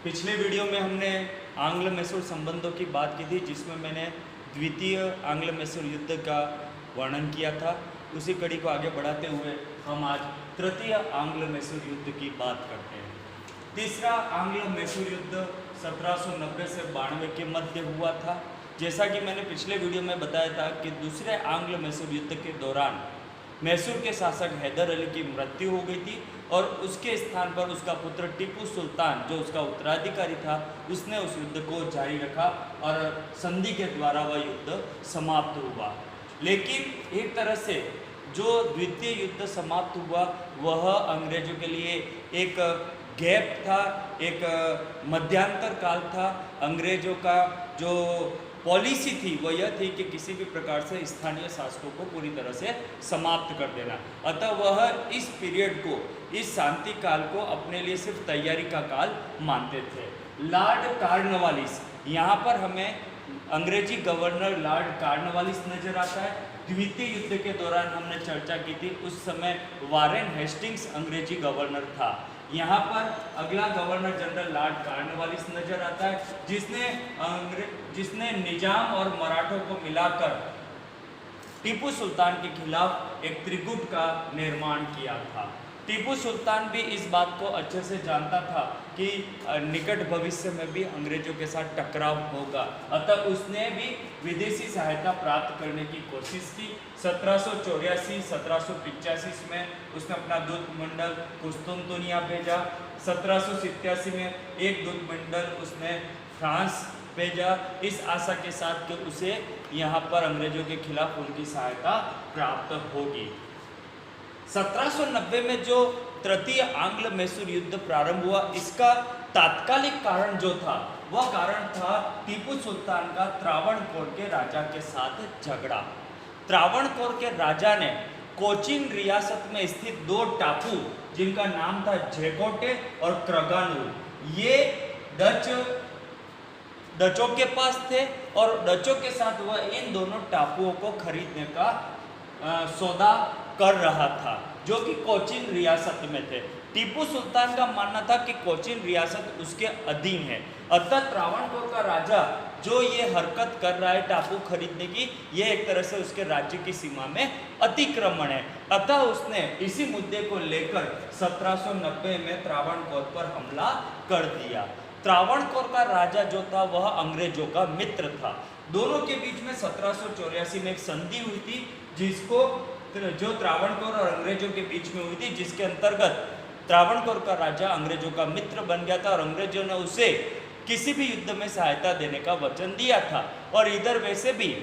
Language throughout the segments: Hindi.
पिछले वीडियो में हमने आंग्ल मैसूर संबंधों की बात की थी, जिसमें मैंने द्वितीय आंग्ल मैसूर युद्ध का वर्णन किया था। उसी कड़ी को आगे बढ़ाते हुए हम आज तृतीय आंग्ल मैसूर युद्ध की बात करते हैं। तीसरा आंग्ल मैसूर युद्ध 1790 से 92 के मध्य हुआ था। जैसा कि मैंने पिछले वीडियो में बताया था कि दूसरे आंग्ल मैसूर युद्ध के दौरान मैसूर के शासक हैदर अली की मृत्यु हो गई थी और उसके स्थान पर उसका पुत्र टीपू सुल्तान, जो उसका उत्तराधिकारी था, उसने उस युद्ध को जारी रखा और संधि के द्वारा वह युद्ध समाप्त हुआ। लेकिन एक तरह से जो द्वितीय युद्ध समाप्त हुआ वह अंग्रेजों के लिए एक गैप था, एक मध्यांतर काल था। अंग्रेजों का जो पॉलिसी थी वह यह थी कि किसी भी प्रकार से स्थानीय शासकों को पूरी तरह से समाप्त कर देना। अतः वह इस पीरियड को, इस शांति काल को अपने लिए सिर्फ तैयारी का काल मानते थे। लॉर्ड कॉर्नवालिस, यहाँ पर हमें अंग्रेजी गवर्नर लॉर्ड कॉर्नवालिस नजर आता है। द्वितीय युद्ध के दौरान हमने चर्चा की थी, उस समय वारेन हेस्टिंग्स अंग्रेजी गवर्नर था। यहाँ पर अगला गवर्नर जनरल लॉर्ड कॉर्नवालिस नजर आता है, जिसने निजाम और मराठों को मिलाकर टीपू सुल्तान के खिलाफ एक त्रिगुट का निर्माण किया था। टीपू सुल्तान भी इस बात को अच्छे से जानता था कि निकट भविष्य में भी अंग्रेजों के साथ टकराव होगा, अतः उसने भी विदेशी सहायता प्राप्त करने की कोशिश की। 1784, 1785 में उसने अपना दूत मंडल कुस्तुनतुनिया भेजा। 1787 में एक दूत मंडल उसने फ्रांस भेजा, इस आशा के साथ कि उसे यहाँ पर अंग्रेजों के खिलाफ उनकी सहायता प्राप्त होगी। 1790 में जो तृतीय आंग्ल मैसूर युद्ध प्रारंभ हुआ, इसका तात्कालिक कारण जो था वह कारण था टीपू सुल्तान का त्रावणकोर के राजा के साथ झगड़ा। त्रावणकोर के राजा ने कोचीन रियासत में स्थित दो टापू, जिनका नाम था झेकोटे और क्रगानूर, ये डचों के पास थे और डचों के साथ वह इन दोनों टापुओं को खरीदने का सौदा कर रहा था, जो कि कोचीन रियासत में थे। टीपू सुल्तान का मानना था कि कोचीन रियासत उसके अधीन है, अतः त्रावणकोर का राजा जो ये हरकत कर रहा है टापू खरीदने की, ये एक तरह से उसके राज्य की सीमा में अतिक्रमण है। अतः उसने इसी मुद्दे को लेकर 1790 में त्रावणकोर पर हमला कर दिया। त्रावणकोर का राजा जो था वह अंग्रेजों का मित्र था। दोनों के बीच में 1784 में एक संधि हुई थी, जो त्रावणकोर और अंग्रेजों के बीच में हुई थी, जिसके अंतर्गत त्रावणकोर का राजा अंग्रेजों का मित्र बन गया था और अंग्रेजों ने उसे किसी भी युद्ध में सहायता देने का वचन दिया था। और इधर वैसे भी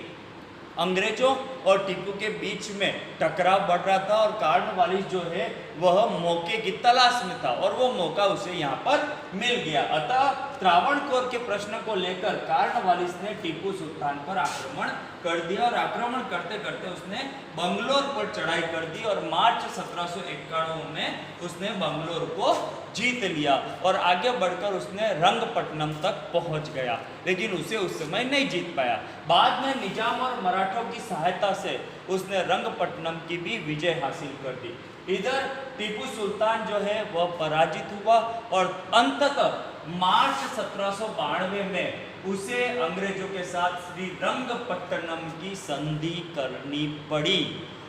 अंग्रेजों और टीपू के बीच में टकराव बढ़ रहा था और कॉर्नवालिस जो है वह मौके की तलाश में था और वो मौका उसे यहाँ पर मिल गया। अतः त्रावणकोर के प्रश्न को लेकर कॉर्नवालिस ने टीपू सुल्तान पर आक्रमण कर दिया और आक्रमण करते करते उसने बंगलोर पर चढ़ाई कर दी और मार्च 1791 में उसने बंगलोर को जीत लिया और आगे बढ़कर उसने रंगपट्टनम तक पहुंच गया, लेकिन उसे उस समय नहीं जीत पाया। बाद में निजाम और मराठों की सहायता से उसने रंगपट्टनम की भी विजय हासिल कर दी। इधर टीपू सुल्तान जो है वह पराजित हुआ और अंततः मार्च 1792 में उसे अंग्रेजों के साथ श्री रंगपट्टनम की संधि करनी पड़ी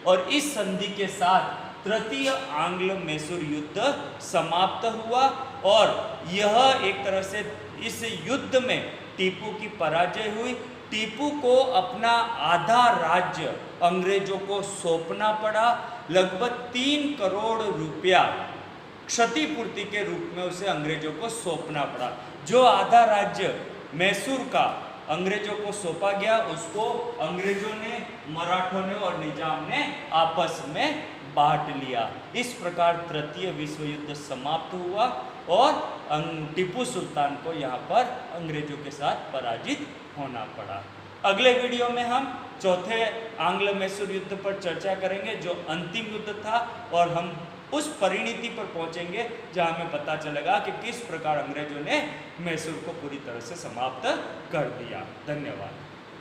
और इस संधि के साथ तृतीय आंग्ल मैसूर युद्ध समाप्त हुआ और यह एक तरह से इस युद्ध में टीपू की पराजय हुई। टीपू को अपना आधा राज्य अंग्रेजों को सौंपना पड़ा। लगभग 3 करोड़ रुपया क्षतिपूर्ति के रूप में उसे अंग्रेजों को सौंपना पड़ा। जो आधा राज्य मैसूर का अंग्रेजों को सौंपा गया, उसको अंग्रेजों ने, मराठों ने और निजाम ने आपस में बांट लिया। इस प्रकार तृतीय विश्व युद्ध समाप्त हुआ और टीपू सुल्तान को यहाँ पर अंग्रेजों के साथ पराजित होना पड़ा। अगले वीडियो में हम चौथे आंग्ल मैसूर युद्ध पर चर्चा करेंगे, जो अंतिम युद्ध था, और हम उस परिणति पर पहुंचेंगे जहां हमें पता चलेगा कि किस प्रकार अंग्रेजों ने मैसूर को पूरी तरह से समाप्त कर दिया। धन्यवाद।